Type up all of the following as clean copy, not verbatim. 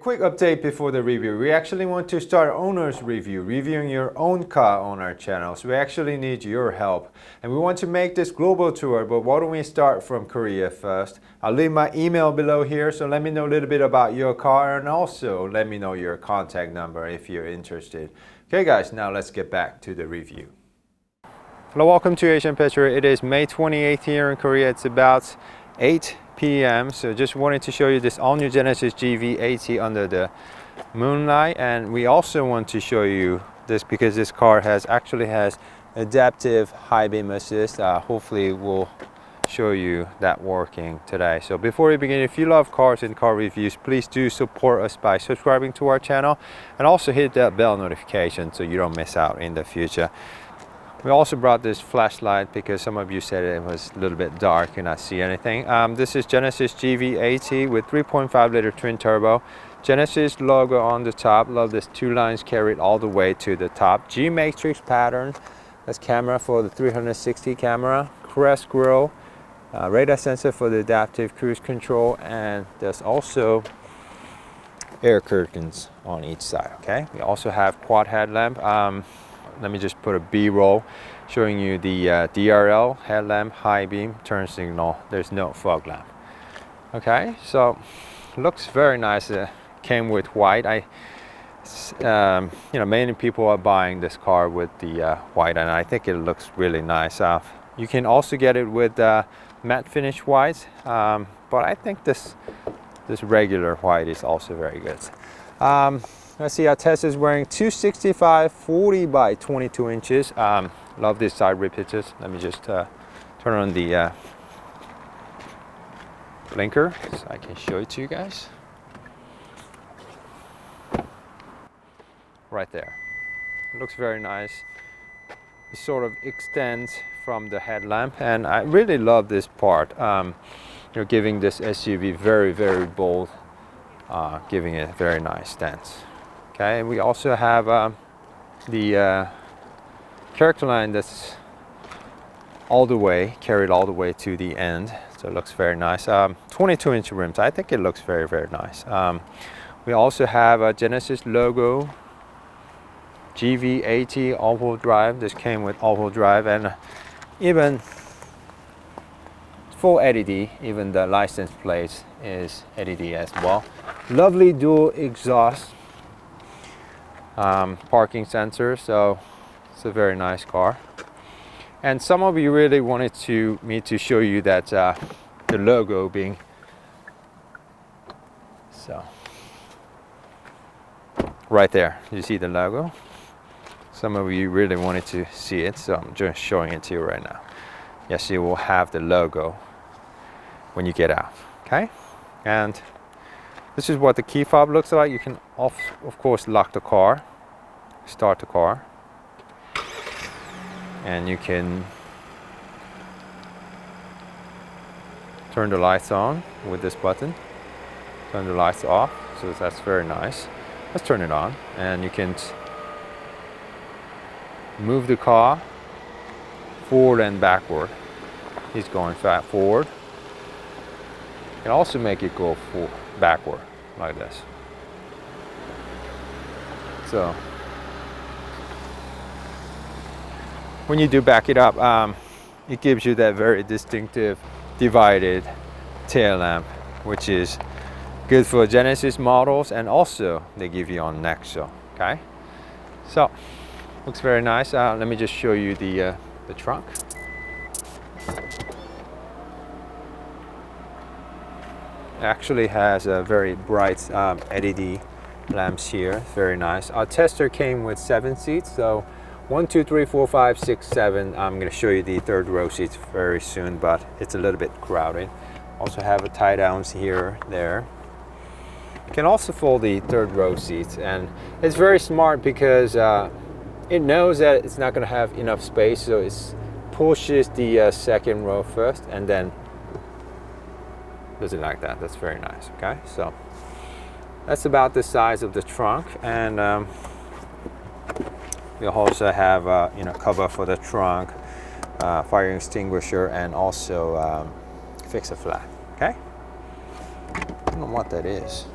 quick update before the review. We actually want to start owner's review, reviewing your own car on our channel. So we actually need your help. And we want to make this global tour, but why don't we start from Korea first? I'll leave my email below here, so let me know a little bit about your car and also let me know your contact number if you're interested. Okay guys, now let's get back to the review. Hello, welcome to Asian Petrolhead. It is May 28th here in Korea. It's about 8 p.m. So just wanted to show you this all-new Genesis GV80 under the moonlight, and we also want to show you this because this car actually has adaptive high beam assist. Hopefully we'll show you that working today. So before we begin, if you love cars and car reviews, please do support us by subscribing to our channel and also hit that bell notification so you don't miss out in the future. We also brought this flashlight because some of you said it was a little bit dark and not see anything. This is Genesis GV80 with 3.5 liter twin turbo. Genesis logo on the top. Love this two lines carried all the way to the top. G matrix pattern. That's camera for the 360 camera. Crest grille. Radar sensor for the adaptive cruise control, and there's also air curtains on each side. Okay. We also have quad headlamp. Let me just put a B-roll showing you the DRL headlamp, high beam, turn signal. There's no fog lamp. Okay, so looks very nice. Came with white. Many people are buying this car with the white, and I think it looks really nice. You can also get it with matte finish white, but I think this regular white is also very good. Let's see, our test is wearing 265 40 by 22 inches. Love these side rib hitches. Let me just turn on the blinker so I can show it to you guys. Right there. It looks very nice. It sort of extends from the headlamp, and I really love this part. Giving this SUV very, very bold, giving it a very nice stance. Okay, and we also have the character line that's carried all the way to the end, so it looks very nice. 22-inch rims. I think it looks very, very nice. We also have a Genesis logo, GV80 all-wheel drive. This came with all-wheel drive and even full LED. Even the license plate is LED as well. Lovely dual exhaust. Parking sensor, so it's a very nice car. And some of you really wanted me to show you that the logo being so right there. You see the logo? Some of you really wanted to see it, so I'm just showing it to you right now. Yes, you will have the logo when you get out. Okay, and this is what the key fob looks like. You can of course lock the car, start the car, and you can turn the lights on with this button, turn the lights off, so that's very nice. Let's turn it on, and you can move the car forward and backward. He's going forward. You can also make it go backward like this. So when you do back it up, it gives you that very distinctive divided tail lamp, which is good for Genesis models, and also they give you on Nexo. Okay, so looks very nice. Let me just show you the trunk. Actually has a very bright LED lamps here. Very nice. Our tester came with 7 seats, so 1, 2, 3, 4, 5, 6, 7. I'm going to show you the third row seats very soon, but it's a little bit crowded. Also have a tie downs here, there. You can also fold the third row seats, and it's very smart because it knows that it's not going to have enough space, so it pushes the second row first and then does it like that. That's very nice. Okay, so that's about the size of the trunk, and we also have cover for the trunk, fire extinguisher, and also fix a flat. Okay, I don't know what that is.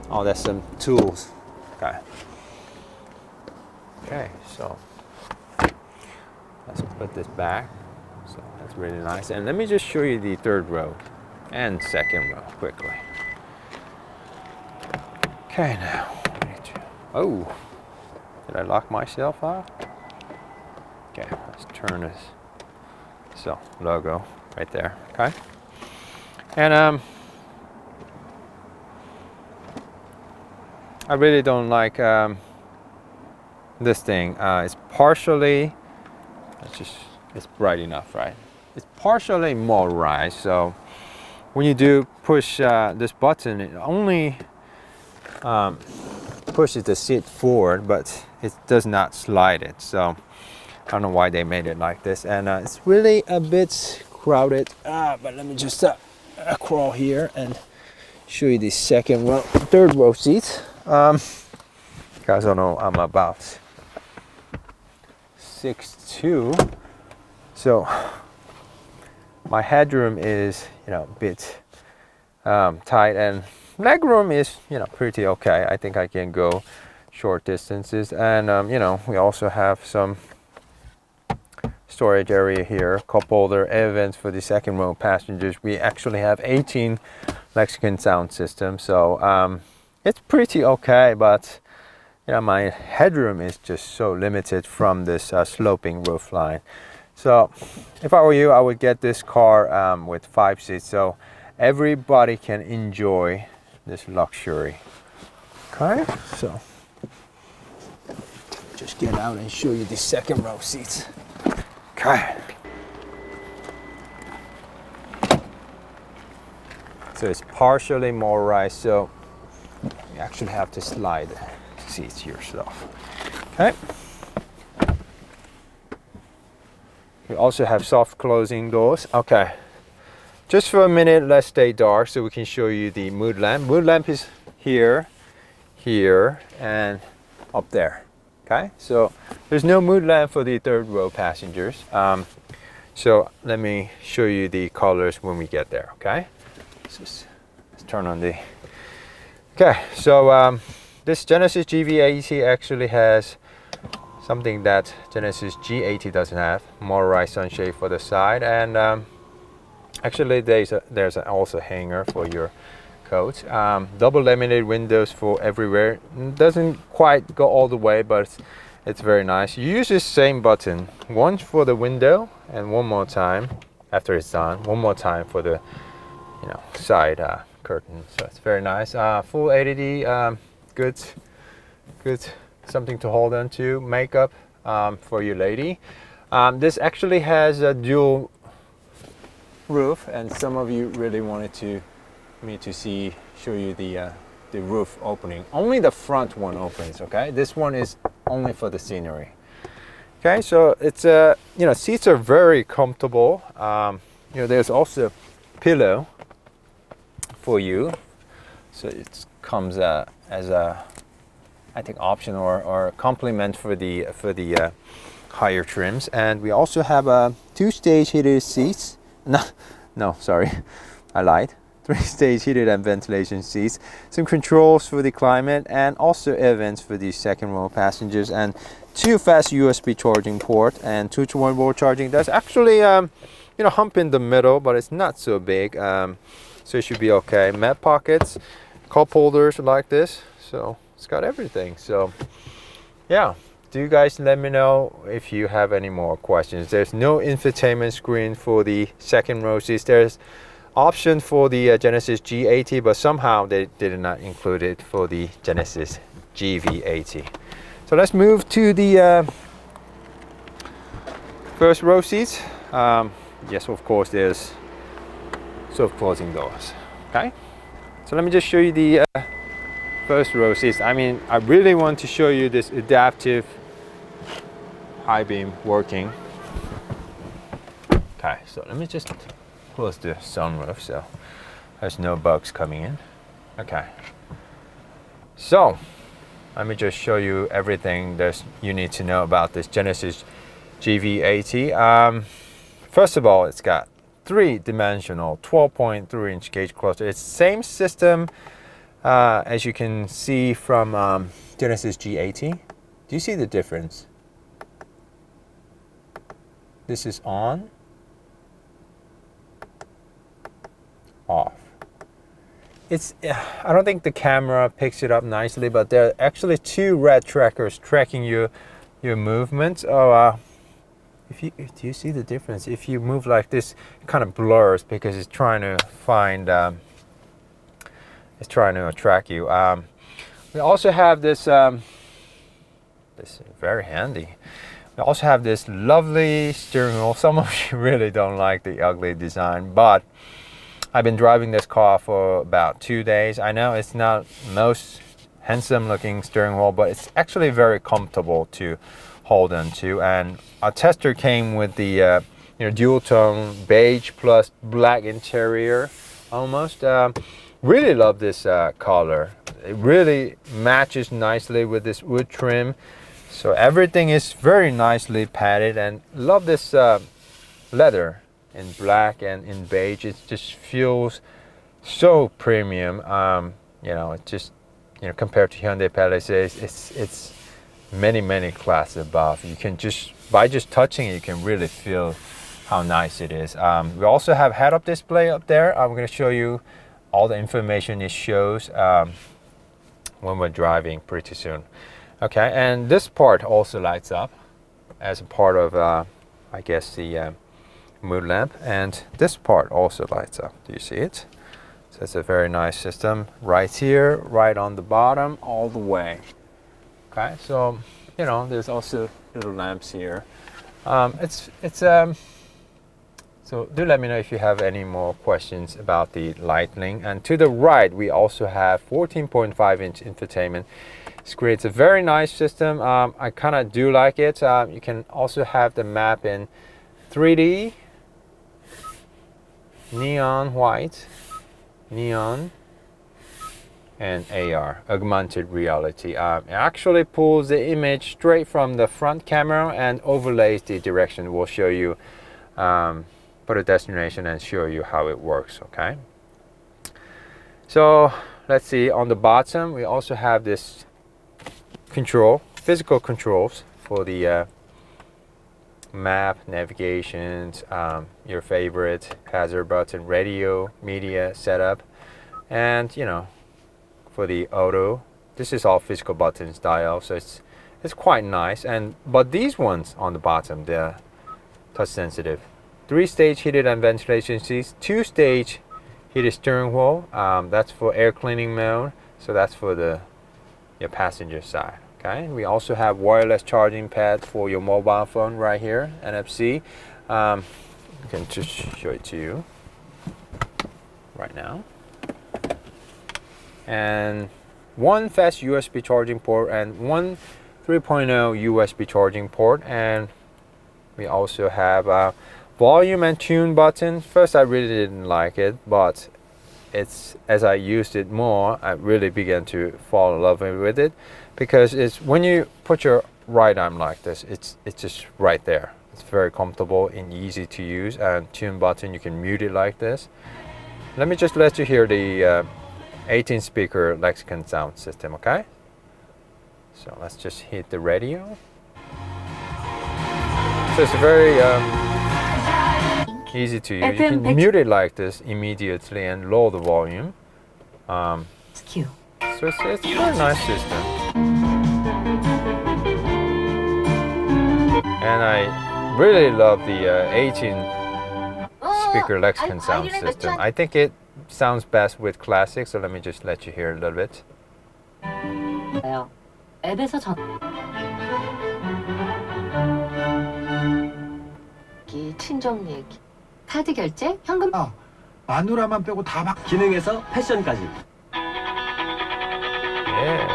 Oh, that's some tools. Okay. Okay, so let's put this back. So that's really nice. And let me just show you the third row and second row quickly. Okay, now we need to, oh, did I lock myself out? Okay, let's turn this. So logo right there. Okay. And I really don't like this thing. It's partially, it's bright enough, right? It's partially motorized, so when you do push this button, it only pushes the seat forward, but it does not slide it. So I don't know why they made it like this. And it's really a bit crowded, but let me just crawl here and show you the second row, third row seats. Guys don't know I'm about 6'2", so my headroom is, you know, a bit tight, and legroom is, you know, pretty okay. I think I can go short distances, and you know, we also have some storage area here, cup holder, air vents for the second row passengers. We actually have 18 Lexicon sound system, so it's pretty okay, but you know, my headroom is just so limited from this sloping roof line. So if I were you, I would get this car with 5 seats, so everybody can enjoy this luxury. Okay, so just get out and show you the second row seats. Okay. So it's partially motorized, so you actually have to slide the seats yourself. Okay. We also have soft closing doors. Okay. Just for a minute, let's stay dark so we can show you the mood lamp. Mood lamp is here, here, and up there. Okay, so there's no mood lamp for the third row passengers. So let me show you the colors when we get there. Okay, let's turn on the. Okay, so this Genesis GV80 actually has something that Genesis G80 doesn't have: motorized sunshade for the side, and actually there's also a hanger for your coat. Double laminated windows for everywhere. Doesn't quite go all the way, but it's very nice. You use this same button, one for the window and one more time after it's done, one more time for the, you know, side curtain. So it's very nice. Full ADD, good something to hold on to. Makeup for your lady. This actually has a dual roof, and some of you really wanted me to show you the roof opening. Only the front one opens. Okay, this one is only for the scenery. Okay, so it's you know, seats are very comfortable. You know, there's also a pillow for you, so it comes as a, I think, option or a complement for the higher trims. And we also have 2-stage heated seats. No, sorry, I lied. 3-stage heated and ventilation seats, some controls for the climate, and also air vents for the second row passengers, and 2 fast USB charging port and 2-to-1 wall charging. There's actually you know, hump in the middle, but it's not so big, so it should be okay. Mat pockets, cup holders like this, so it's got everything. So yeah, do you guys let me know if you have any more questions. There's no infotainment screen for the second row seats. There's option for the Genesis G80, but somehow they did not include it for the Genesis GV80. So let's move to the first row seats. Yes, of course, there's soft closing doors. Okay, so let me just show you the first row seats. I mean, I really want to show you this adaptive high beam working. Okay, so let me just close the sunroof so there's no bugs coming in. Okay, so let me just show you everything that you need to know about this Genesis GV80. First of all, it's got 3-dimensional 12.3-inch gauge cluster. It's same system as you can see from Genesis G80. Do you see the difference? This is on, off. It's, I don't think the camera picks it up nicely, but there are actually two red trackers tracking your movements. Oh, do you see the difference? If you move like this, it kind of blurs because it's trying to find, it's trying to track you. We also have this, this is very handy. We also have this lovely steering wheel. Some of you really don't like the ugly design, but I've been driving this car for about 2 days. I know it's not most handsome looking steering wheel, but it's actually very comfortable to hold onto. And our tester came with the dual tone beige plus black interior almost. Really love this color. It really matches nicely with this wood trim. So everything is very nicely padded, and love this leather in black and in beige. It just feels so premium. You know, it just, you know, compared to Hyundai Palisade, it's many classes above. You can just, by just touching it, you can really feel how nice it is. We also have head-up display up there. I'm going to show you all the information it shows when we're driving pretty soon. Okay, and this part also lights up as a part of, I guess, the mood lamp. And this part also lights up. Do you see it? So it's a very nice system right here, right on the bottom, all the way. Okay, so, you know, there's also little lamps here. So do let me know if you have any more questions about the lighting. And to the right, we also have 14.5-inch infotainment screen. It's a very nice system. I kind of do like it. You can also have the map in 3D, neon white, neon, and AR, augmented reality. It actually pulls the image straight from the front camera and overlays the direction. We'll show you put a destination and show you how it works. Okay, so let's see, on the bottom we also have this control, physical controls for the map, navigations, your favorite hazard button, radio, media setup, and, you know, for the auto, this is all physical buttons, dial, so it's quite nice. And but these ones on the bottom, they're touch sensitive. 3-stage heated and ventilation seats, 2-stage heated steering wheel. That's for air cleaning mode, so that's for your passenger side. Okay, we also have wireless charging pad for your mobile phone right here, NFC. I can just show it to you right now. And one fast USB charging port and one 3.0 USB charging port. And we also have volume and tune button. First I really didn't like it, but it's, as I used it more, I really began to fall in love with it, because it's, when you put your right arm like this, it's just right there. It's very comfortable and easy to use. And tune button, you can mute it like this. Let me just let you hear the 18 speaker Lexicon sound system. Okay, so let's just hit the radio. So it's very easy to use. You can mute it like this immediately and lower the volume. So it's a very nice system. And I really love the 18 speaker Lexicon sound system. I think it sounds best with classic, so let me just let you hear a little bit. 친정 얘기. 카드 결제, 현금. 마누라만 빼고 다 막. 기능에서 패션까지. Yeah.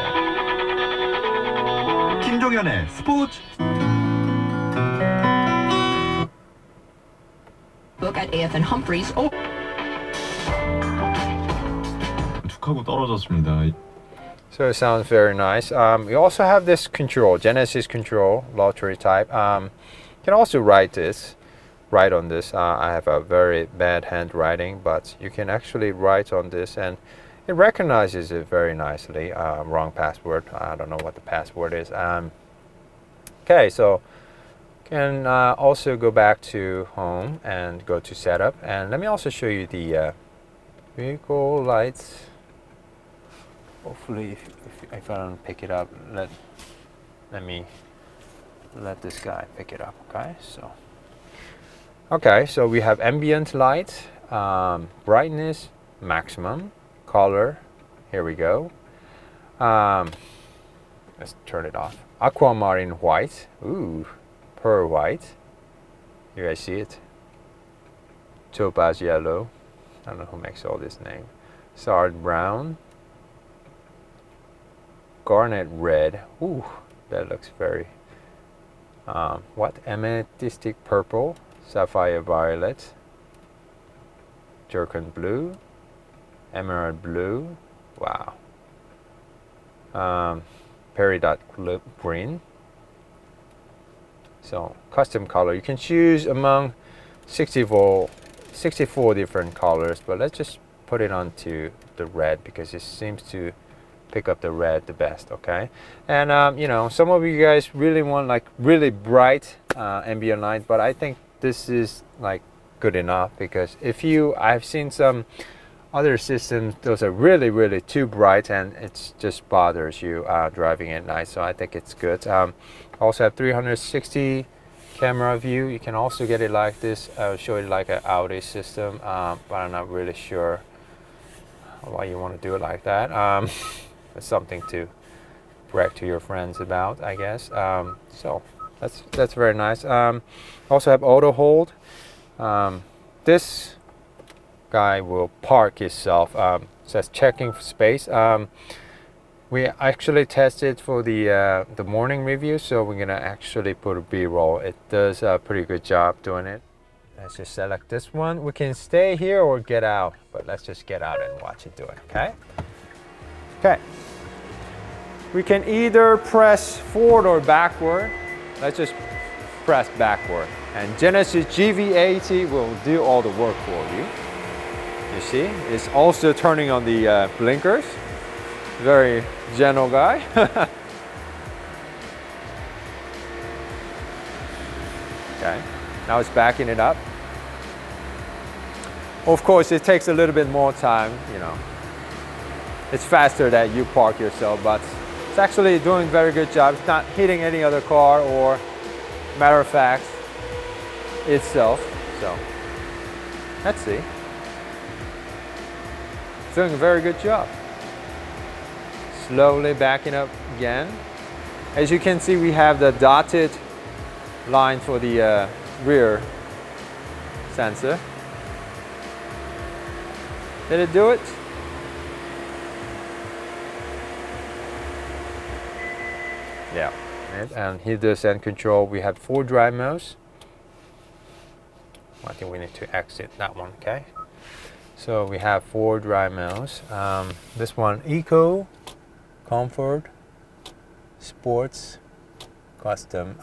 김종현의 스포츠. Book at AFN Humphreys. 툭 하고 떨어졌습니다. So it sounds very nice. We also have this control, Genesis control, lottery type. You can also write on this. I have a very bad handwriting, but you can actually write on this, and it recognizes it very nicely. Wrong password. I don't know what the password is. Okay, so can also go back to home and go to setup, and let me also show you the vehicle lights. Hopefully if I don't pick it up, let me let this guy pick it up. Okay, so we have ambient light, brightness maximum, color, here we go. Let's turn it off. Aquamarine white, ooh, pearl white, you guys see it? Topaz yellow, I don't know who makes all this name. Sard brown, garnet red, ooh, that looks very, amethyst purple, sapphire violet, jerkin blue, emerald blue, wow. Peridot green. So custom color, you can choose among 64 different colors, but let's just put it onto the red because it seems to pick up the red the best. Okay, and you know, some of you guys really want like really bright ambient light, but I think this is like good enough, because I've seen some other systems, those are really too bright and it just bothers you driving at night. So I think it's good. Also have 360 camera view. You can also get it like this. I'll show it like an Audi system, but I'm not really sure why you want to do it like that. It's something to brag to your friends about, I guess. So that's very nice. Also have auto hold. This guy will park itself. Says checking for space. We actually tested for the morning review, so we're gonna actually put a B-roll. It does a pretty good job doing it. Let's just select this one. We can stay here or get out, but let's just get out and watch it do it. Okay. We can either press forward or backward. Let's just press backward, and Genesis GV80 will do all the work for you. You see, it's also turning on the blinkers. Very gentle guy. Okay, now it's backing it up. Of course, it takes a little bit more time, you know. It's faster that you park yourself, but it's actually doing a very good job. It's not hitting any other car or, matter of fact, itself. So, let's see. It's doing a very good job. Slowly backing up again. As you can see, we have the dotted line for the rear sensor. Did it do it? Yeah. And here the send control, we have 4 drive modes. I think we need to exit that one, okay? So we have 4 drive modes. This one, Eco, Comfort, Sports, Custom.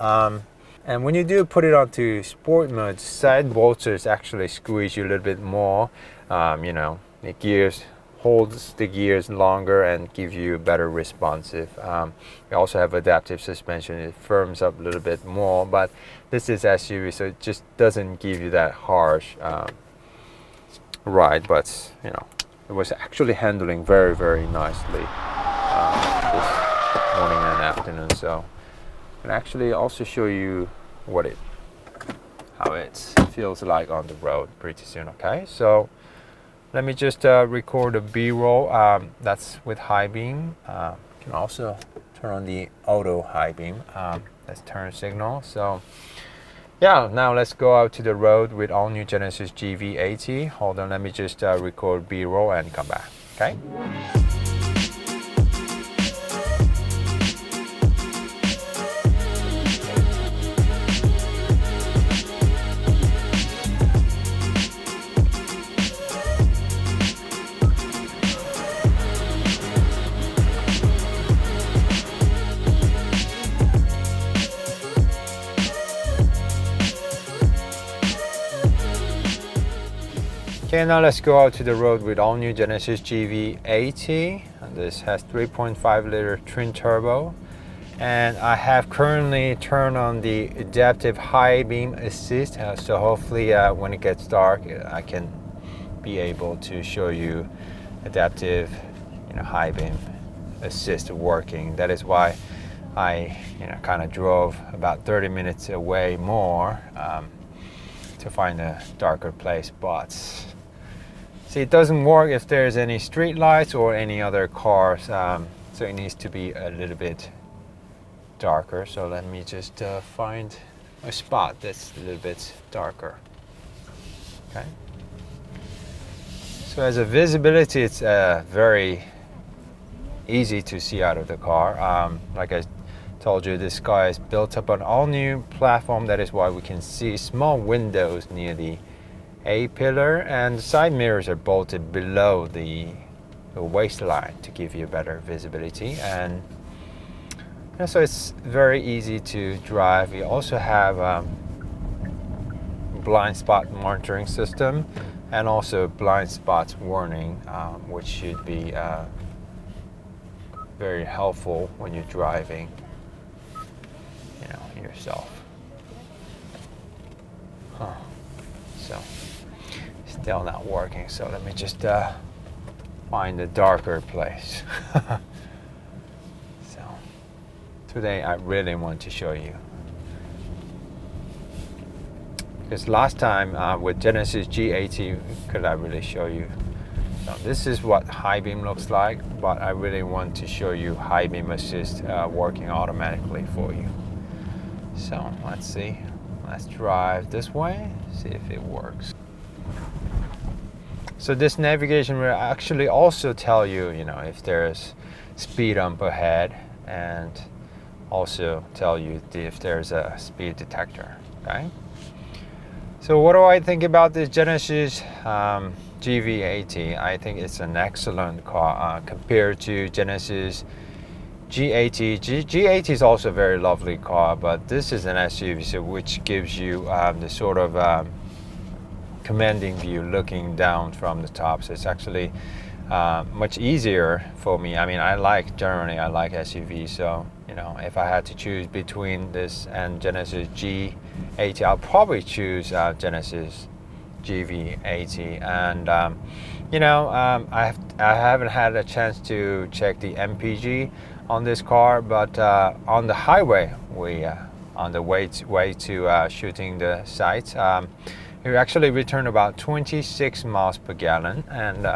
And when you do put it onto Sport mode, side bolsters actually squeeze you a little bit more. You know, the gears holds the gears longer and gives you better responsive. We also have adaptive suspension. It firms up a little bit more, but this is SUV, so it just doesn't give you that harsh ride. But you know, it was actually handling very, very nicely this morning and afternoon. So I can actually also show you how it feels like on the road pretty soon. Okay, so let me just record a B-roll. That's with high beam. You can also turn on the auto high beam. Let's turn signal. So yeah, now let's go out to the road with all new Genesis GV80. Hold on, let me just record B-roll and come back. Okay. Okay, now let's go out to the road with all new Genesis GV80. And this has 3.5 liter twin turbo. And I have currently turned on the adaptive high beam assist, so hopefully when it gets dark I can be able to show you adaptive high beam assist working. That is why I kind of drove about 30 minutes away more to find a darker place. But see, it doesn't work if there's any street lights or any other cars, so it needs to be a little bit darker. So let me just find a spot that's a little bit darker. Okay. So as a visibility, it's very easy to see out of the car. Like I told you, this car is built up on all new platform. That is why we can see small windows near the A-pillar, and the side mirrors are bolted below the waistline to give you better visibility. And so it's very easy to drive. We also have blind spot monitoring system and also blind spots warning, which should be very helpful when you're driving yourself. So still not working, so let me just find a darker place. So today I really want to show you, because last time with Genesis G80 could I really show you. So this is what high beam looks like, but I really want to show you high beam assist working automatically for you. So let's see, let's drive this way, see if it works. So this navigation will actually also tell you, if there's speed bump ahead, and also tell you if there's a speed detector. Okay. So what do I think about this Genesis GV80? I think it's an excellent car compared to Genesis G80. G80 is also a very lovely car, but this is an SUV, so which gives you the sort of commanding view looking down from the top. So it's actually much easier for me. I mean, generally I like SUVs, so if I had to choose between this and Genesis G80, I'll probably choose Genesis GV80. And I haven't had a chance to check the MPG on this car, but on the highway, on the way to shooting the sites, we actually returned about 26 miles per gallon. And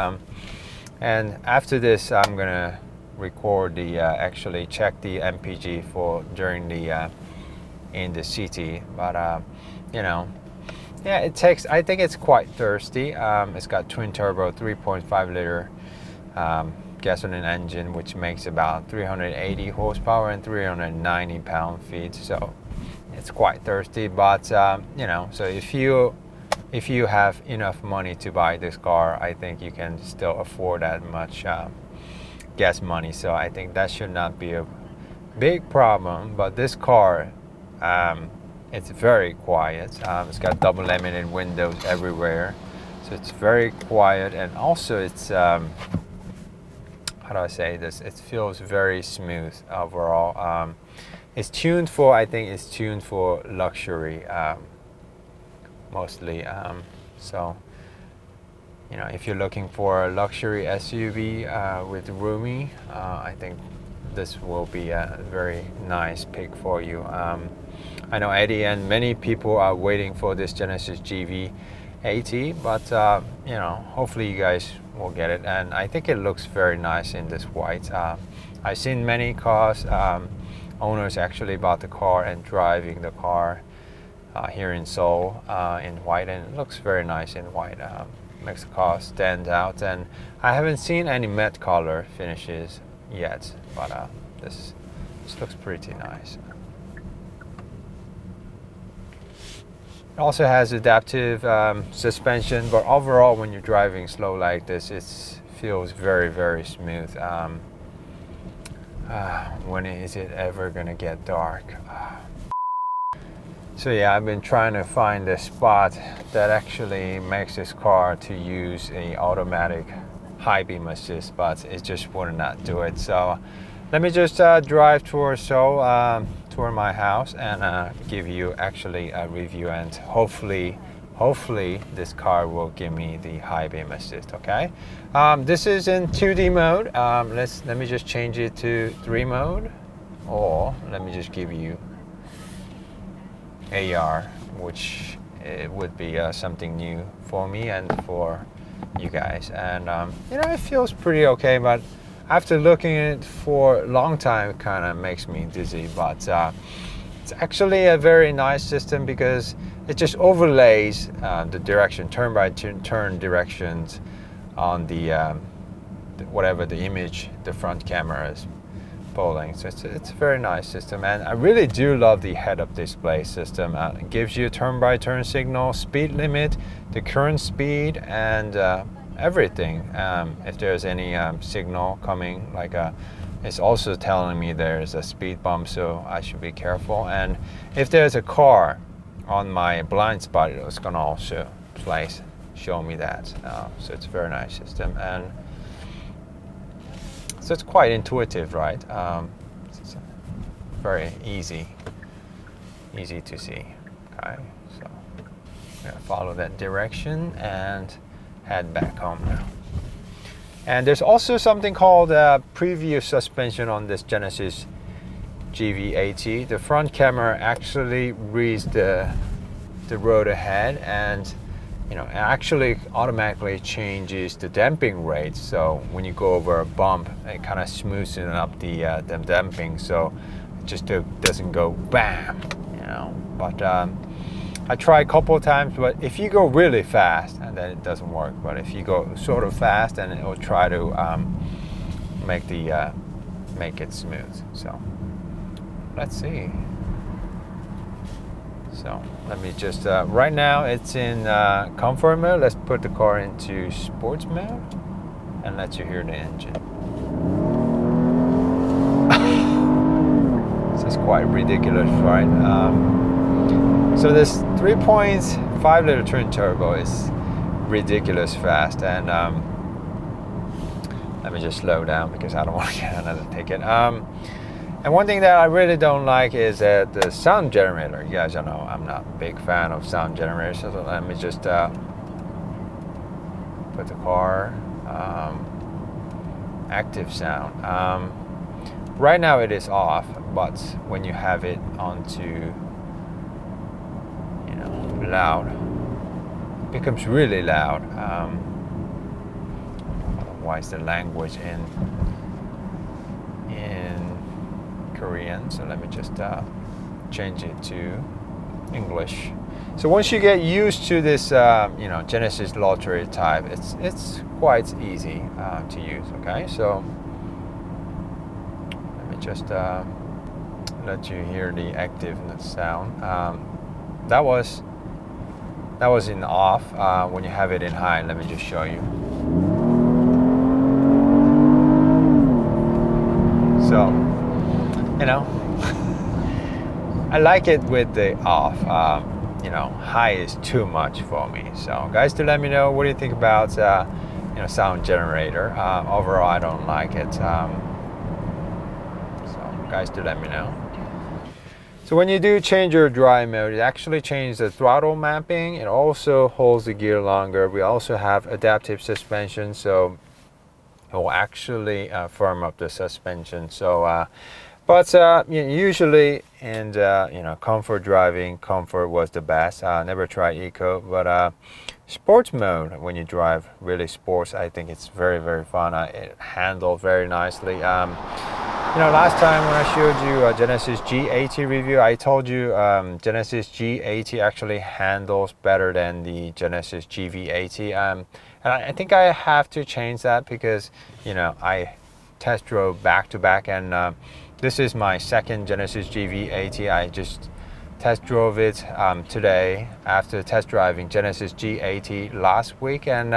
after this, I'm gonna record the actually check the MPG for during the in the city. But yeah, it takes. I think it's quite thirsty. It's got twin turbo 3.5 liter gasoline engine, which makes about 380 horsepower and 390 pound-feet. So it's quite thirsty. But so if you have enough money to buy this car, I think you can still afford that much gas money. So I think that should not be a big problem. But this car, it's very quiet. It's got double laminated windows everywhere, so it's very quiet. And also it's how do I say this? It feels very smooth overall. It's tuned for, I think it's tuned for luxury mostly. So if you're looking for a luxury SUV with roomy, I think this will be a very nice pick for you. I know Eddie and many people are waiting for this Genesis GV80, but hopefully you guys will get it. And I think it looks very nice in this white. I've seen many cars, owners actually bought the car and driving the car here in Seoul in white, and it looks very nice in white. Makes the car stand out. And I haven't seen any matte color finishes yet, but this looks pretty nice. It also has adaptive suspension, but overall when you're driving slow like this, it feels very, very smooth. When is it ever gonna get dark? So yeah, I've been trying to find a spot that actually makes this car to use a automatic high beam assist, but it just would not do it. So let me just drive toward my house and give you actually a review, and hopefully this car will give me the high beam assist. Okay, this is in 2D mode. Let me just change it to 3 mode, or let me just give you AR, which it would be something new for me and for you guys. And you know, it feels pretty okay, but after looking at it for a long time, it kind of makes me dizzy. But it's actually a very nice system because it just overlays the direction, turn by turn directions on the whatever the image the front camera is pulling. So it's a very nice system, and I really do love the head-up display system. It gives you a turn-by-turn signal, speed limit, the current speed, and everything. If there's any signal coming, like it's also telling me there's a speed bump, so I should be careful. And if there's a car on my blind spot, it's gonna also show me that. So it's a very nice system, and so it's quite intuitive, right? It's very easy to see. Okay, so I'm gonna follow that direction and head back home now. And there's also something called preview suspension on this Genesis GV80. The front camera actually reads the road ahead, and you know, it actually automatically changes the damping rate. So when you go over a bump, it kind of smooths up the damping, so it just doesn't go bam, you know. But I tried a couple of times, but if you go really fast, and then it doesn't work. But if you go sort of fast, then it will try to make it smooth. So let's see. So let me just, right now it's in comfort mode. Let's put the car into sports mode and let you hear the engine. This is quite ridiculous, right? So this 3.5 liter twin turbo is ridiculous fast, and let me just slow down because I don't want to get another ticket. And one thing that I really don't like is the sound generator. You guys know I'm not a big fan of sound generators, so let me just put the car active sound. Right now it is off, but when you have it onto, you know, loud, it becomes really loud. Otherwise the language in Korean, so let me just change it to English. So once you get used to this, you know, Genesis lottery type, it's quite easy to use. Okay, so let me just let you hear the active sound. That was in off. When you have it in high, let me just show you. So, you know, I like it with the off. You know, high is too much for me. So guys, do let me know what do you think about you know, sound generator. Overall, I don't like it. So guys, do let me know. So when you do change your drive mode, it actually changes the throttle mapping. It also holds the gear longer. We also have adaptive suspension, so it will actually firm up the suspension. So but you know, usually in you know, comfort driving, comfort was the best. Never tried eco, but sports mode, when you drive really sports, I think it's very, very fun. It handles very nicely. You know, last time when I showed you a Genesis G80 review, I told you Genesis G80 actually handles better than the Genesis GV80. And I think I have to change that because, you know, I test drove back to back, and this is my second Genesis GV80. I just test drove it today after test driving Genesis G80 last week, and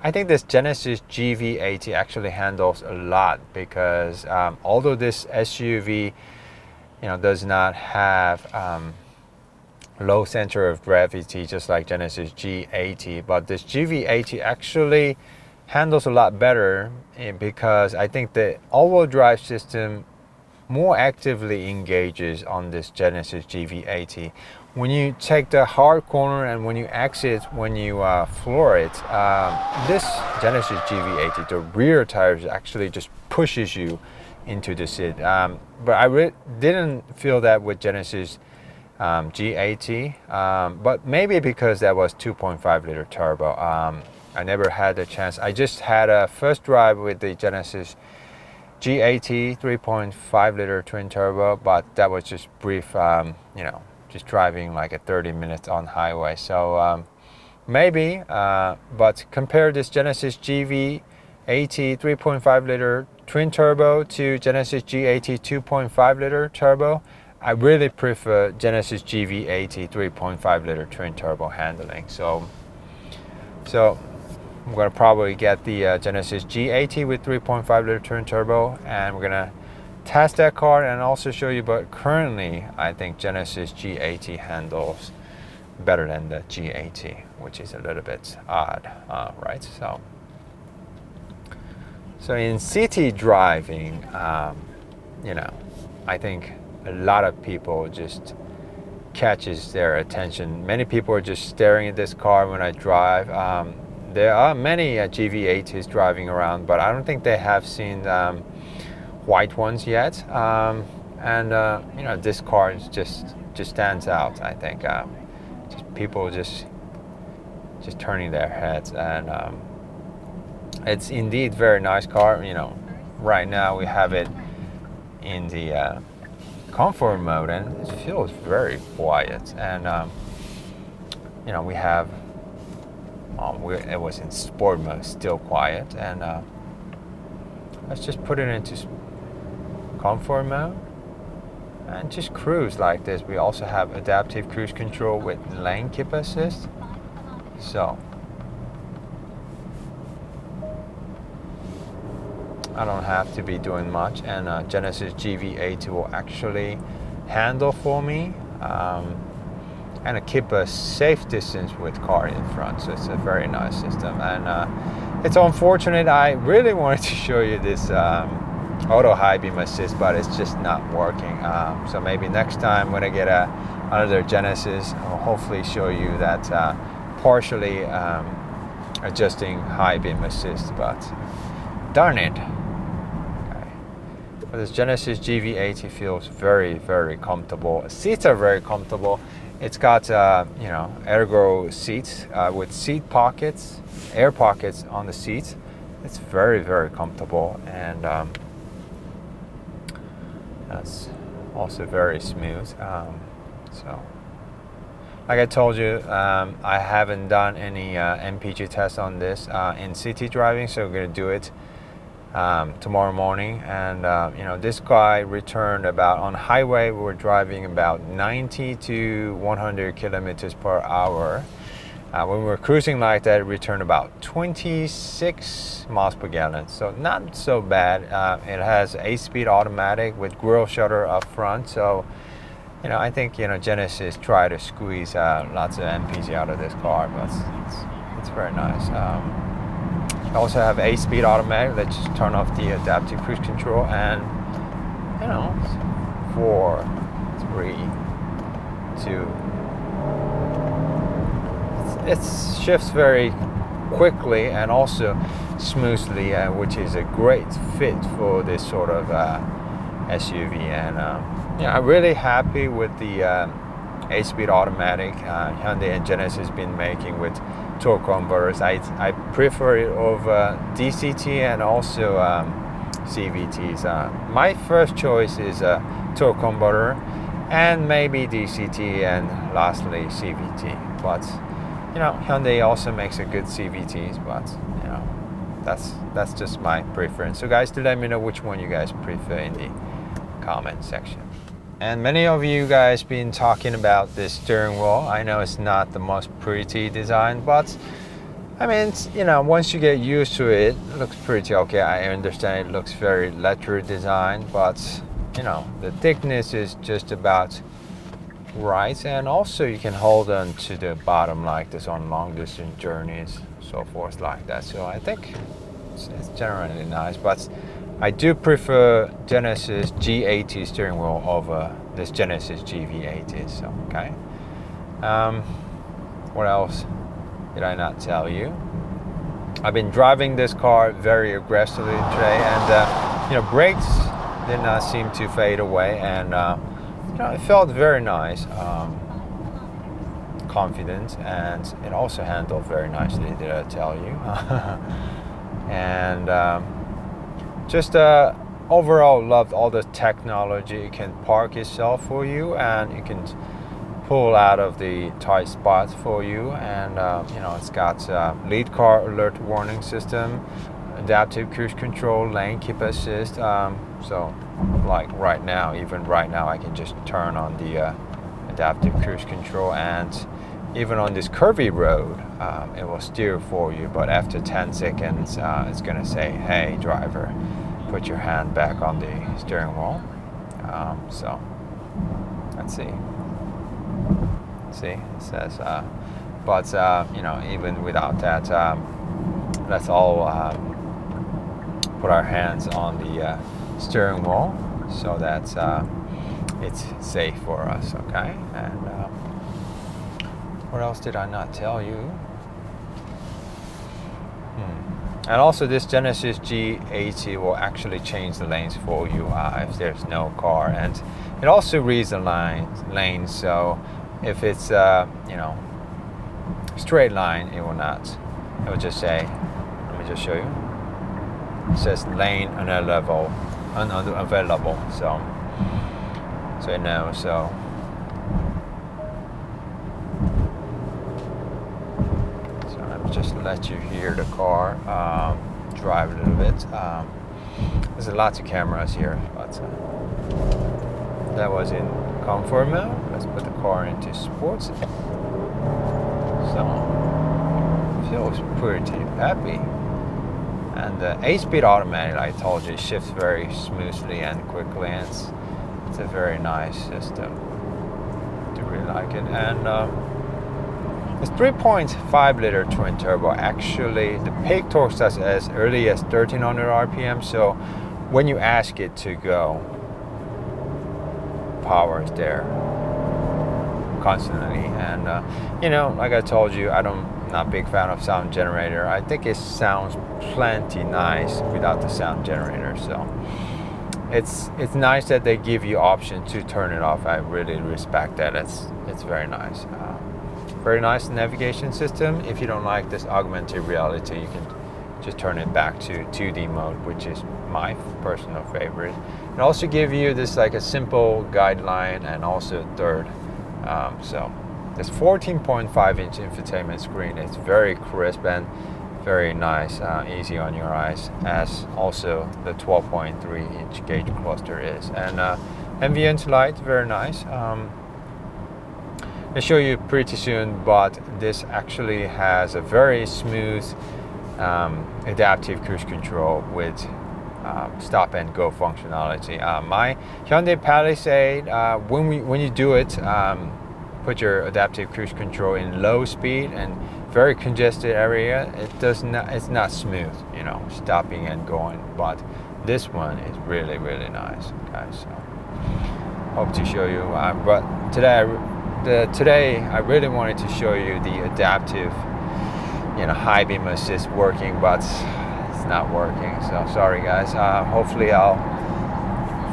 I think this Genesis GV80 actually handles a lot because although this SUV, you know, does not have low center of gravity, just like Genesis G80, but this GV80 actually handles a lot better because I think the all-wheel drive system more actively engages on this Genesis GV80. When you take the hard corner and when you exit, when you floor it, this Genesis GV80, the rear tires actually just pushes you into the seat. But I didn't feel that with Genesis G80, but maybe because that was 2.5 liter turbo. I never had the chance. I just had a first drive with the Genesis G80 3.5 liter twin turbo, but that was just brief, just driving like a 30 minutes on highway. So maybe, but compare this Genesis GV80 3.5 liter twin turbo to Genesis G80 2.5 liter turbo. I really prefer Genesis GV80 3.5 liter twin turbo handling. So I'm gonna probably get the Genesis G80 with 3.5 liter twin turbo, and we're gonna test that car and also show you. But currently, I think Genesis G80 handles better than the G80, which is a little bit odd, right? So in city driving, I think a lot of people just catches their attention. Many people are just staring at this car when I drive. There are many GV80s driving around, but I don't think they have seen white ones yet. This car is just stands out. I think just people just turning their heads, and it's indeed very nice car. Right now we have it in the comfort mode, and it feels very quiet. And we have. It was in sport mode, still quiet, and let's just put it into comfort mode and just cruise like this. We also have adaptive cruise control with lane keep assist. So I don't have to be doing much, and Genesis GV80 will actually handle for me. And keep a safe distance with car in front. So it's a very nice system, and it's unfortunate. I really wanted to show you this auto high beam assist, but it's just not working. So maybe next time when I get another Genesis, I'll hopefully show you that partially adjusting high beam assist, but darn it. But this Genesis GV80 feels very, very comfortable. Seats are very comfortable. It's got ergo seats with seat pockets, air pockets on the seats. It's very, very comfortable, and that's also very smooth. So like I told you, I haven't done any MPG tests on this in city driving, so we're going to do it tomorrow morning. And this guy returned about, on highway we were driving about 90 to 100 kilometers per hour. When we were cruising like that, it returned about 26 miles per gallon, so not so bad. It has 8-speed automatic with grill shutter up front, so I think Genesis tried to squeeze lots of MPG out of this car, but it's very nice. I also have 8-speed automatic. Let's just turn off the adaptive cruise control, and 4, 3, 2. It shifts very quickly and also smoothly, which is a great fit for this sort of SUV. And I'm really happy with the 8-speed automatic Hyundai and Genesis has been making with torque converters. I prefer it over DCT and also CVTs. My first choice is a torque converter, and maybe DCT, and lastly CVT. But Hyundai also makes a good CVTs, but that's just my preference. So guys, do let me know which one you guys prefer in the comment section. And many of you guys been talking about this steering wheel. I know it's not the most pretty design, but I mean, once you get used to it, it looks pretty okay. I understand it looks very letter design, but the thickness is just about right, and also you can hold on to the bottom like this on long distance journeys, so forth like that. So I think it's generally nice, but I do prefer Genesis G80 steering wheel over this Genesis GV80. So okay. What else did I not tell you? I've been driving this car very aggressively today, and brakes did not seem to fade away, and it felt very nice, confident, and it also handled very nicely. Did I tell you? And just overall loved all the technology. It can park itself for you, and you can pull out of the tight spots for you, and it's got lead car alert warning system, adaptive cruise control, lane keep assist. So like even right now I can just turn on the adaptive cruise control, and even on this curvy road it will steer for you, but after 10 seconds it's gonna say, hey driver, put your hand back on the steering wheel. So let's see. See, it says, but even without that, let's all put our hands on the steering wheel so that it's safe for us. Okay, and what else did I not tell you? And also this Genesis G80 will actually change the lanes for you if there's no car, and it also reads the lanes. So if it's straight line, it will not. It will just say, let me just show you. It says lane unavailable. So it knows. So let me just let you hear the car drive a little bit. There's lots of cameras here, but that was in comfort mode. Let's put the car into sports. So feels pretty peppy. And the 8-speed automatic, I told you, shifts very smoothly and quickly, and it's a very nice system. I really like it. And it's 3.5 liter twin turbo. Actually, the peak torque starts as early as 1300 RPM. So when you ask it to go, power is there constantly. And like I told you, not a big fan of sound generator. I think it sounds plenty nice without the sound generator. So it's nice that they give you option to turn it off. I really respect that. It's very nice. Very nice navigation system. If you don't like this augmented reality, you can just turn it back to 2D mode, which is my personal favorite. It also give you this like a simple guideline and also third. So this 14.5 inch infotainment screen is very crisp and very nice, easy on your eyes, as also the 12.3 inch gauge cluster is. And ambient light, very nice. I'll show you pretty soon, but this actually has a very smooth adaptive cruise control with stop and go functionality. My Hyundai Palisade, when you do it, put your adaptive cruise control in low speed and very congested area, it's not smooth, stopping and going. But this one is really, really nice. Okay, so hope to show you. But today I really wanted to show you the adaptive, high beam assist working, but it's not working. So sorry guys. Hopefully I'll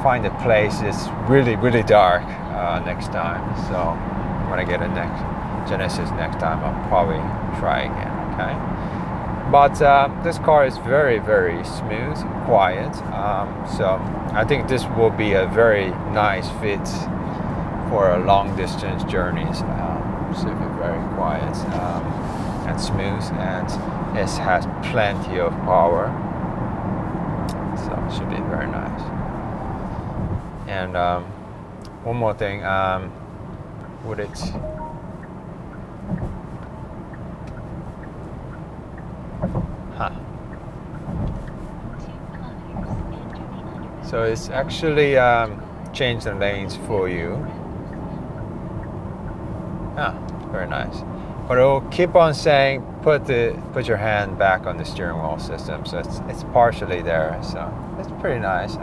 find a place that's really, really dark next time. So when I get a Genesis next time, I'll probably try again. Okay. But this car is very, very smooth, quiet. So I think this will be a very nice fit for a long distance journeys. So very quiet and smooth, and it has plenty of power. So it should be very nice. And one more thing, would it? So it's actually changed the lanes for you. Yeah, very nice. But it will keep on saying put your hand back on the steering wheel system, so it's partially there. So it's pretty nice.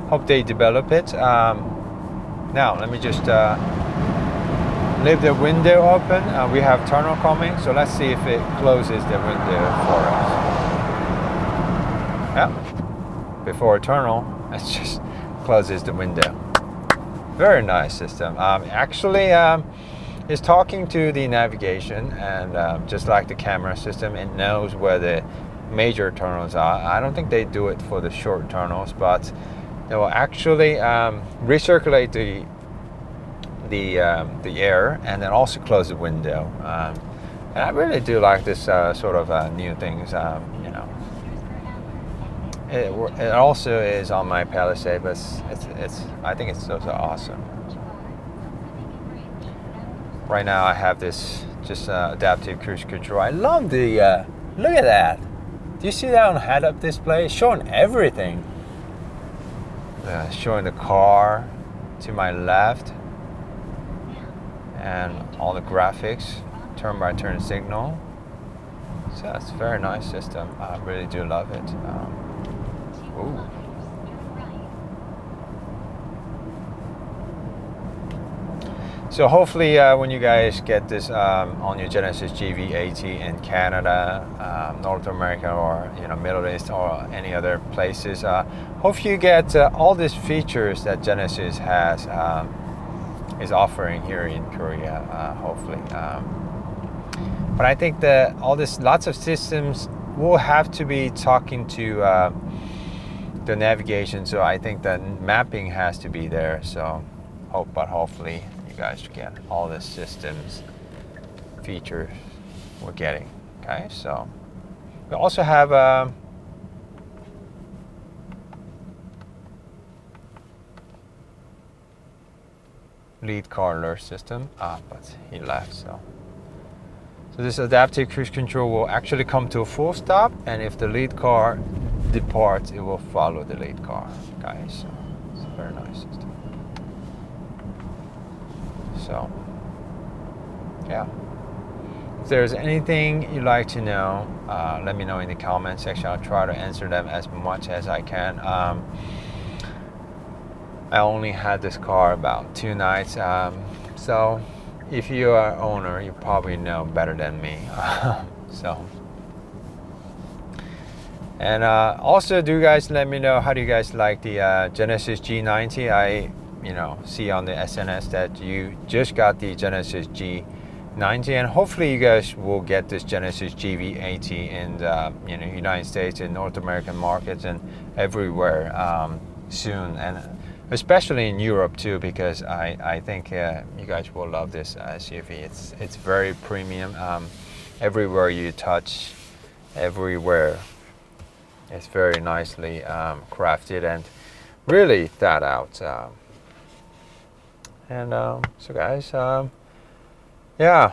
Hope they develop it. Now let me just leave the window open. We have tunnel coming, so let's see if it closes the window for us. Yeah, before a tunnel, it just closes the window. Very nice system. Actually, it's talking to the navigation, and just like the camera system, it knows where the major tunnels are. I don't think they do it for the short tunnels, but they will actually recirculate the air and then also close the window. And I really do like this sort of new things. You know, it also is on my Palisade, but it's I think it's so awesome. Right now I have this just adaptive cruise control. I love the look at that. Do you see that on head-up display? It's showing everything. Showing the car to my left and all the graphics, turn-by-turn signal. So it's a very nice system. I really do love it. Ooh. So hopefully when you guys get this on your Genesis GV80 in Canada, North America, or Middle East, or any other places, hope you get all these features that Genesis has is offering here in Korea. Hopefully, but I think that lots of systems will have to be talking to the navigation. So I think that mapping has to be there. So hopefully you guys get all the systems features we're getting. Okay, so we also have lead car alert system, but he left. So this adaptive cruise control will actually come to a full stop, and if the lead car departs, it will follow the lead car. Okay, so it's a very nice system. So, yeah. If there's anything you'd like to know, let me know in the comment section. I'll try to answer them as much as I can. I only had this car about 2 nights, so if you are an owner, you probably know better than me. So, and also, do you guys let me know how do you guys like the Genesis G90? I see on the SNS that you just got the Genesis G90, and hopefully you guys will get this Genesis GV80 in the United States and North American markets and everywhere soon, and especially in Europe too, because I think you guys will love this SUV. It's very premium. Everywhere you touch, everywhere, it's very nicely crafted and really thought out. So guys, yeah,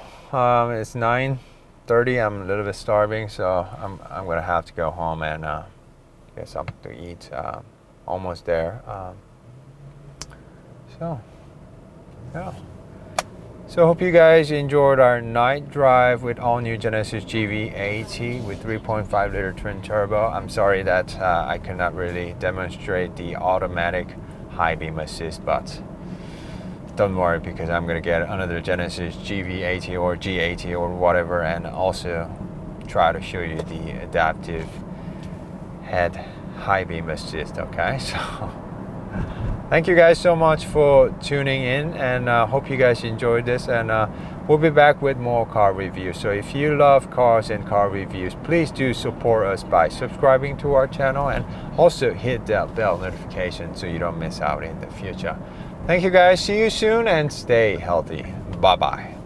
it's 9:30. I'm a little bit starving, so I'm gonna have to go home and get something to eat. Almost there. So yeah. So hope you guys enjoyed our night drive with all new Genesis GV80 with 3.5 liter twin turbo. I'm sorry that I cannot really demonstrate the automatic high beam assist, but don't worry, because I'm gonna get another Genesis GV80 or G80 or whatever, and also try to show you the adaptive head high beam assist. Okay, so thank you guys so much for tuning in, and hope you guys enjoyed this, and we'll be back with more car reviews. So if you love cars and car reviews, please do support us by subscribing to our channel, and also hit that bell notification so you don't miss out in the future. Thank you guys, see you soon, and stay healthy. Bye bye.